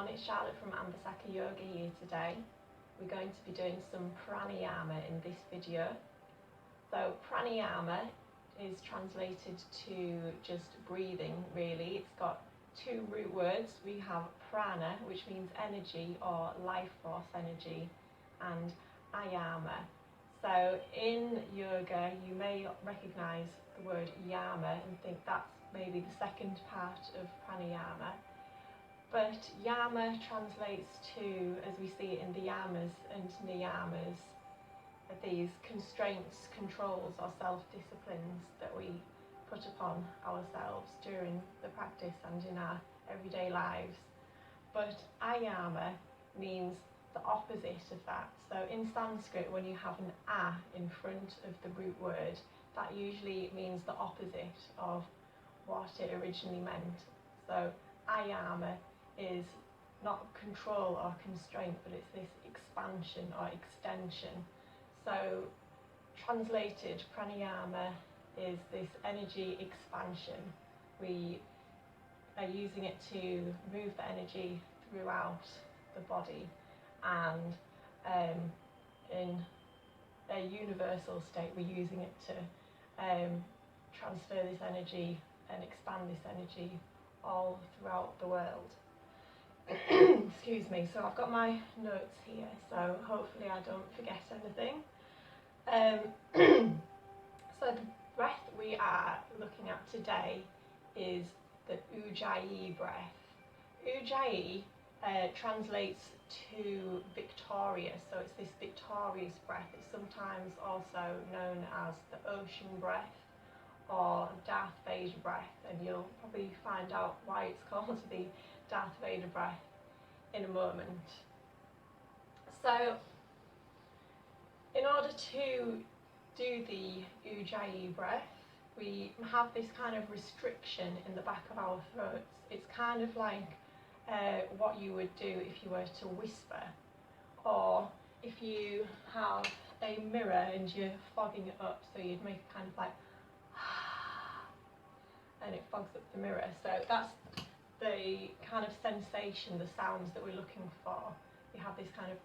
everyone, it's Charlotte from Ambasaka Yoga here today. We're going to be doing some pranayama in this video. So pranayama is translated to just breathing really. It's got two root words. We have prana, which means energy or life force energy, and ayama. So in yoga you may recognise the word yama and think that's maybe the second part of pranayama. But yama translates to, as we see it in the yamas and niyamas, these constraints, controls or self-disciplines that we put upon ourselves during the practice and in our everyday lives. But ayama means the opposite of that. So in Sanskrit, when you have an a in front of the root word, that usually means the opposite of what it originally meant. So ayama is not control or constraint, but it's this expansion or extension. So translated, pranayama is this energy expansion. We are using it to move the energy throughout the body, and in a universal state we're using it to transfer this energy and expand this energy all throughout the world. Excuse me, so I've got my notes here, so hopefully I don't forget anything. So the breath we are looking at today is the Ujjayi breath. Ujjayi translates to victorious, so it's this victorious breath. It's sometimes also known as the ocean breath or Darth Vader breath, and you'll probably find out why it's called the Darth Vader breath in a moment. So in order to do the Ujjayi breath, we have this kind of restriction in the back of our throats. It's kind of like what you would do if you were to whisper, or if you have a mirror and you're fogging it up, so you'd make a kind of like and it fogs up the mirror. So that's the kind of sensation, the sounds that we're looking for. We have this kind of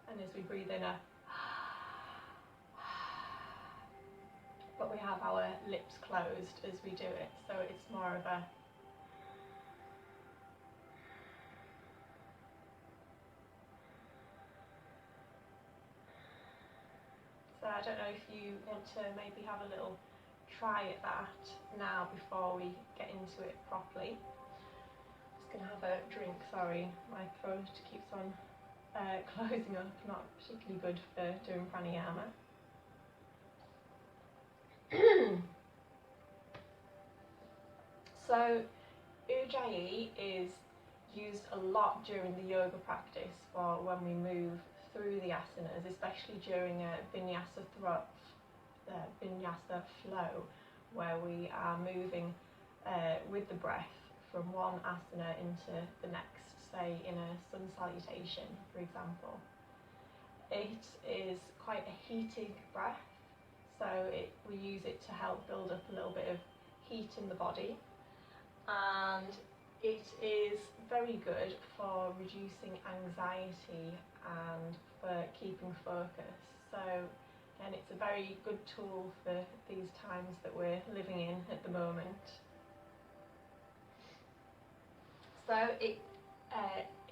and as we breathe in but we have our lips closed as we do it, so it's more of a so I don't know if you want to maybe have a little try at that now before we get into it properly. Just going to have a drink, sorry, my throat keeps on closing up, not particularly good for doing pranayama. So Ujjayi is used a lot during the yoga practice for when we move through the asanas, especially during a vinyasa vinyasa flow, where we are moving with the breath from one asana into the next, say in a sun salutation, for example. It is quite a heating breath, so we use it to help build up a little bit of heat in the body, and it is very good for reducing anxiety and for keeping focus. So, and it's a very good tool for these times that we're living in at the moment. So it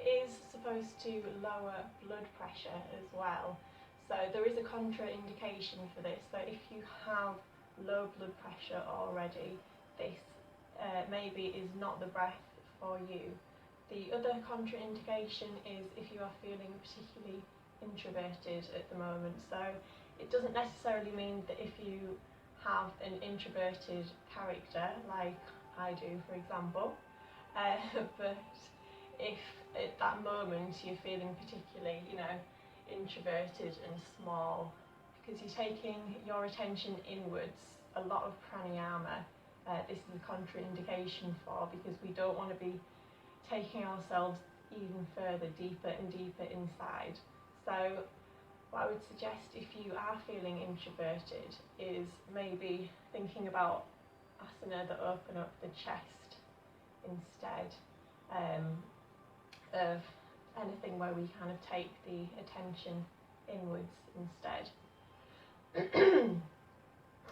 is supposed to lower blood pressure as well. So there is a contraindication for this. So if you have low blood pressure already, this maybe is not the breath for you. The other contraindication is if you are feeling particularly introverted at the moment. So it doesn't necessarily mean that if you have an introverted character, like I do for example, but if at that moment you're feeling particularly, introverted and small, because you're taking your attention inwards, a lot of pranayama, this is a contraindication for, because we don't want to be taking ourselves even further, deeper and deeper inside. So what I would suggest if you are feeling introverted is maybe thinking about asana that open up the chest instead, of anything where we kind of take the attention inwards instead.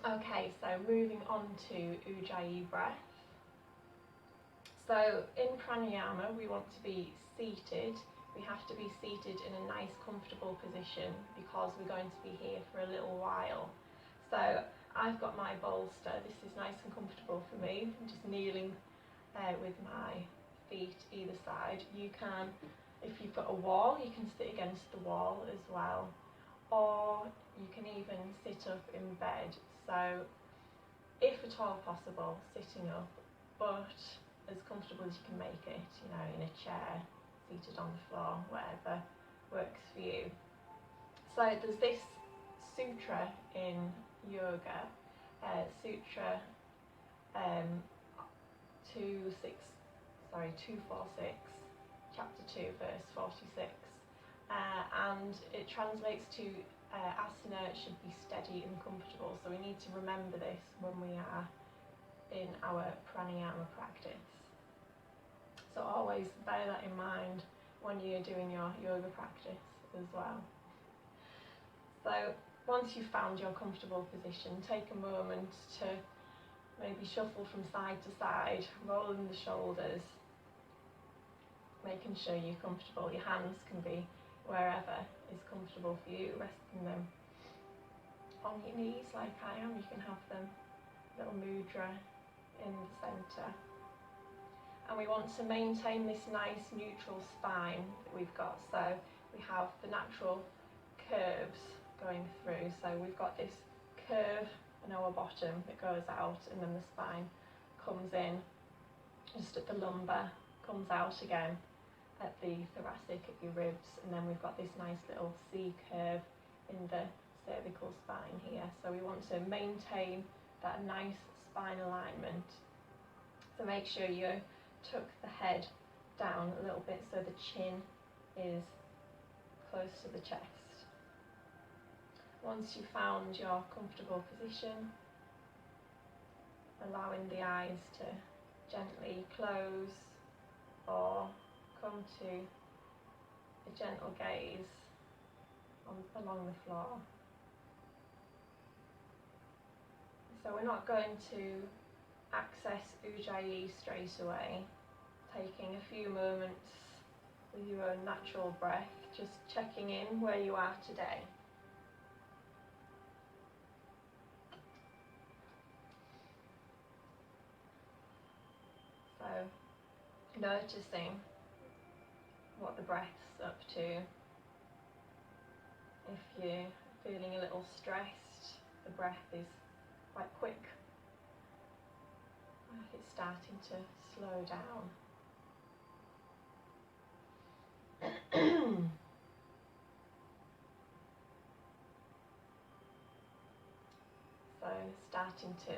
Okay, so moving on to Ujjayi Breath. So in pranayama we want to be seated. We have to be seated in a nice comfortable position because we're going to be here for a little while. So I've got my bolster. This is nice and comfortable for me. I'm just kneeling with my feet either side. You can, if you've got a wall, you can sit against the wall as well, or you can even sit up in bed. So if at all possible, sitting up, but as comfortable as you can make it, you know, in a chair, seated on the floor, whatever works for you. So there's this sutra in yoga, Sutra 246, chapter 2, verse 46, and it translates to asana should be steady and comfortable. So we need to remember this when we are in our pranayama practice. So always bear that in mind when you're doing your yoga practice as well. So once you've found your comfortable position, take a moment to maybe shuffle from side to side, rolling the shoulders, making sure you're comfortable. Your hands can be wherever is comfortable for you, resting them on your knees like I am. You can have them little mudra in the centre. And we want to maintain this nice neutral spine that we've got. So we have the natural curves going through. So we've got this curve in our bottom that goes out, and then the spine comes in just at the lumbar, comes out again at the thoracic, at your ribs, and then we've got this nice little C curve in the cervical spine here. So we want to maintain that nice spine alignment. So make sure you tuck the head down a little bit so the chin is close to the chest. Once you've found your comfortable position, allowing the eyes to gently close or come to a gentle gaze along the floor. So we're not going to access Ujjayi straight away, taking a few moments with your own natural breath, just checking in where you are today. So noticing what the breath's up to. If you're feeling a little stressed, the breath is quite quick. If it's starting to slow down. So starting to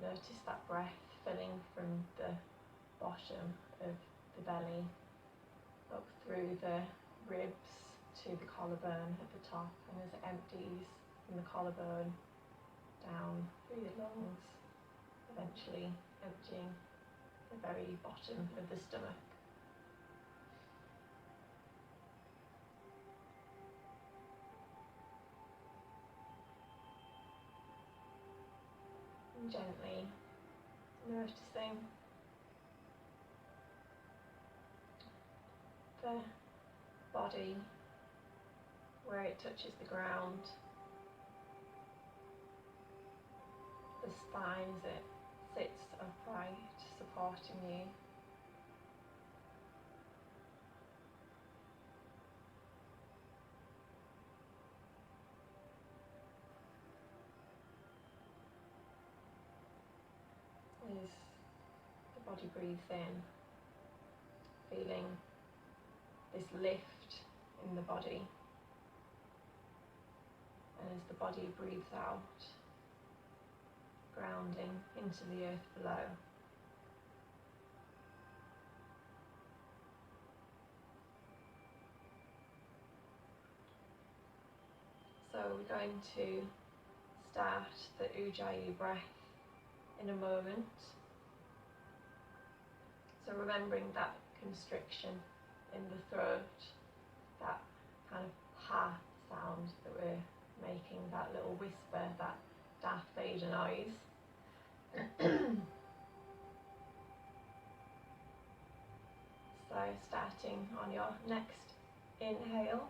notice that breath filling from the bottom of the belly up through the ribs to the collarbone at the top, and as it empties from the collarbone down through the lungs, eventually emptying the very bottom of the stomach. And gently noticing the body where it touches the ground, the spine as it sits upright, supporting you. As the body breathes in, feeling this lift in the body, and as the body breathes out, grounding into the earth below. So we're going to start the Ujjayi breath in a moment. So remembering that constriction in the throat, that kind of ha sound that we're making, that little whisper, that Darth Vader noise. So starting on your next inhale.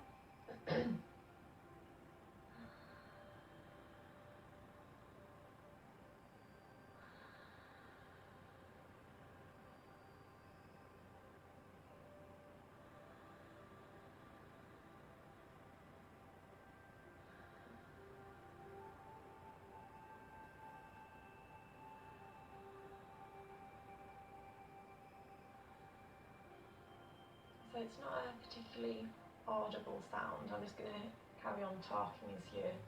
So it's not a particularly audible sound. I'm just going to carry on talking as you're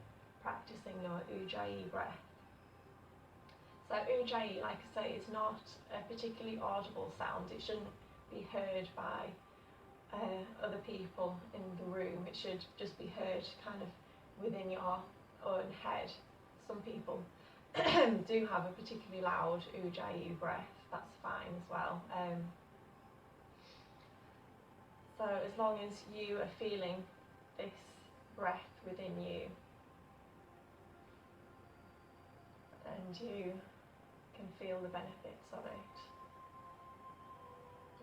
practicing your Ujjayi breath. So Ujjayi, like I say, is not a particularly audible sound. It shouldn't be heard by other people in the room. It should just be heard kind of within your own head. Some people do have a particularly loud Ujjayi breath. That's fine as well. So as long as you are feeling this breath within you, and you can feel the benefits of it,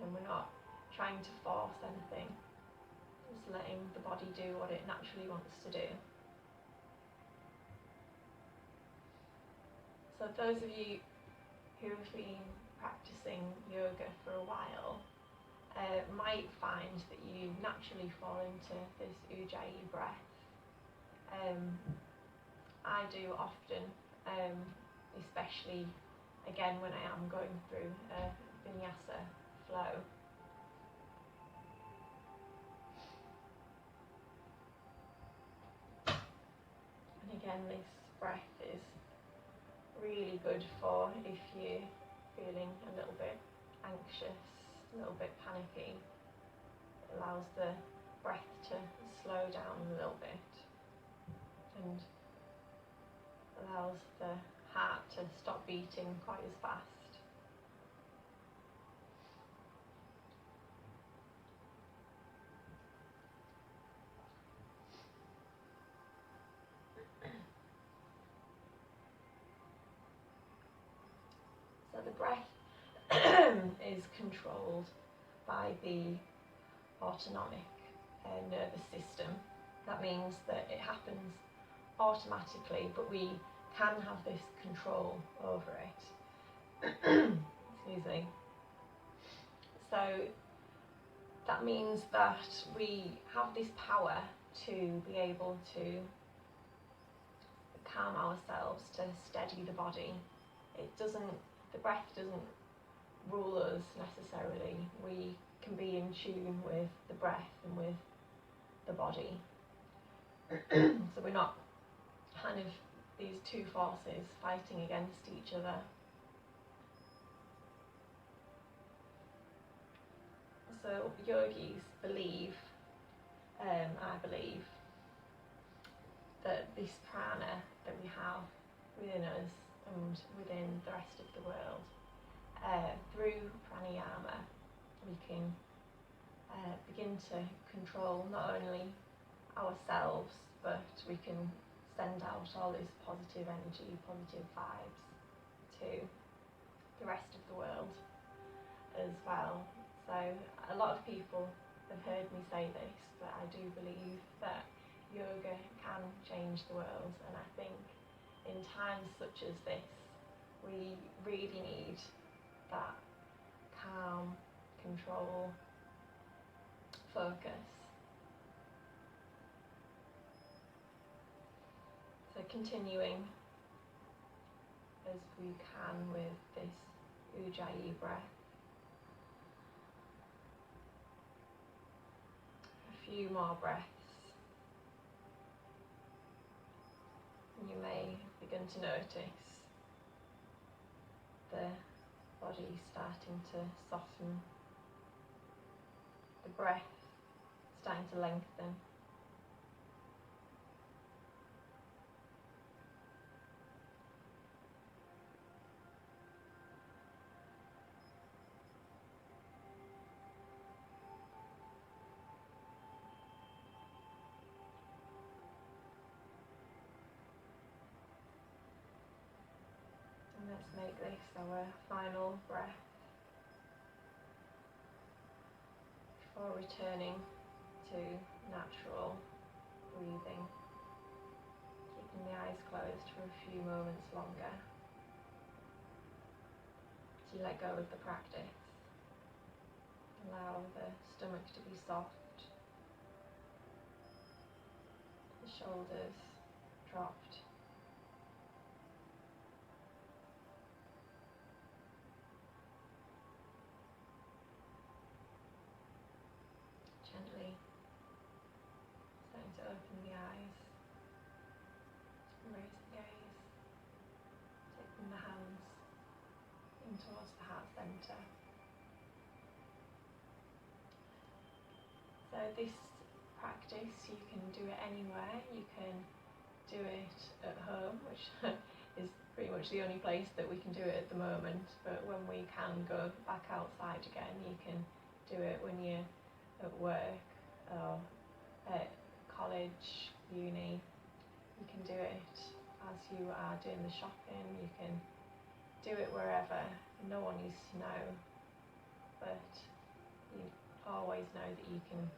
and we're not trying to force anything, just letting the body do what it naturally wants to do. So those of you who have been practicing yoga for a while might find that you naturally fall into this Ujjayi breath. I do often, especially again when I am going through a vinyasa flow. And again, this breath is really good for if you're feeling a little bit anxious, a little bit panicky. It allows the breath to slow down a little bit and allows the heart to stop beating quite as fast. So the breath is controlled by the autonomic nervous system. That means that it happens automatically, but we can have this control over it. Excuse me. So that means that we have this power to be able to calm ourselves, to steady the body. The breath doesn't rule us necessarily. We can be in tune with the breath and with the body. So we're not kind of these two forces fighting against each other. So yogis believe, I believe, that this prana that we have within us and within the rest of the world, through pranayama, we can begin to control not only ourselves, but we can send out all this positive energy, positive vibes to the rest of the world as well. So a lot of people have heard me say this, but I do believe that yoga can change the world, and I think in times such as this, we really need that calm, control, focus. So continuing as we can with this Ujjayi breath. A few more breaths. And you may begin to notice the body starting to soften, the breath starting to lengthen. make this our final breath before returning to natural breathing, keeping the eyes closed for a few moments longer to let go of the practice. Allow the stomach to be soft, the shoulders dropped. Gently starting to open the eyes, raise the gaze, taking the hands in towards the heart centre. So this practice, you can do it anywhere. You can do it at home, which is pretty much the only place that we can do it at the moment, but when we can go back outside again, you can do it when you're at work or at college, uni. You can do it as you are doing the shopping. You can do it wherever. No one needs to know, but you always know that you can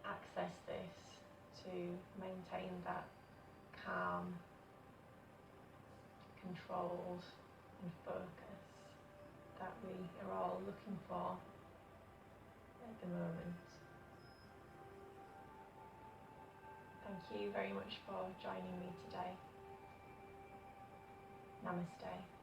access this to maintain that calm, controlled and focus that we are all looking for at the moment. Thank you very much for joining me today. Namaste.